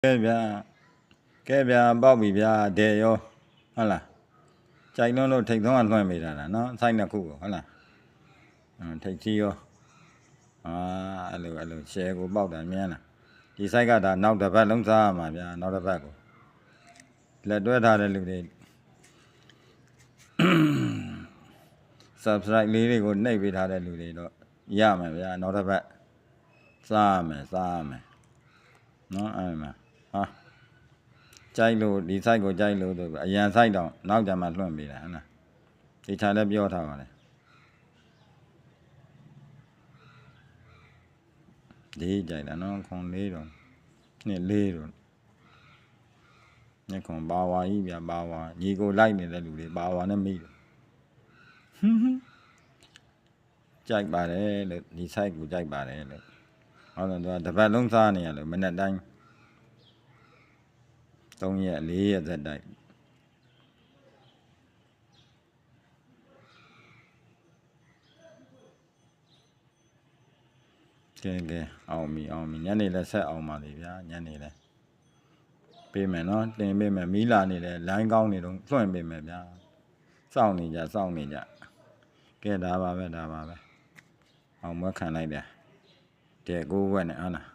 ကဲဗျာပေါက်ပြီဗျာတဲ့ရောဟုတ်လားကြိုက်လုံးလို့ထိတ်သုံးကလွှင့်ပေးတာလားနော်ဆိုင်နှစ်ခုကိုဟုတ်လားထိတ်ကြီးရောအဲ့လိုရှယ်ကိုပေါက်တာမြင်လားဒီဆိုင်ကဒါနောက်တစ်ပတ်လုံးစားရမှာဗျာနောက်တစ်ပတ်ကိုလက်တွဲထားတဲ့လူတွေsubscribe လေးတွေကိုနှိပ်ပေးထားတဲ့လူတွေတော့ရမယ်ဗျာနောက်တစ်ပတ်စားရမယ်နော်အဲ့မှာဟာကြိုက်လို့ဒီ site ကိုကြိုက်လို့ဆိုအရန် site တောင်နောက်ကြမှာလွှင့်ပေးတာဟုတ်လားဒီခြားလည်းပြောထားပါလေဒီကြိုက်တာနော်ခွန်လေးတော့နှစ်လေးတော့နှစ်ခွန်ပါဝါကြီးဗျာပါဝါညီကိုလိုက်နေတဲ့လူတွေပါဝါနဲ့မိတယ်ကြိုက်ပါတယ်လို့ဒီ site ကိုကြိုက်ပါတယ်လို့ဟုတ်တယ်သူကတစ်ပတ်လုံးစားနေရလို့မနေ့တိုင်း3ရက်4ရက်သက်တိုက်ကဲအောင်ပြီညနေလည်းဆက်အောင်ပါလေဗျာညနေလည်းပေးမယ်နော်တင်ပေးမယ်မီးလာနေတယ်လိုင်းကောင်းနေတော့လွှင့်ပေးမယ်ဗျာစောင့်နေကြကဲဒါပါပဲအောင်မွက်ခံလိုက်တယ်တဲ့9ဝက်နဲ့ဟုတ်လား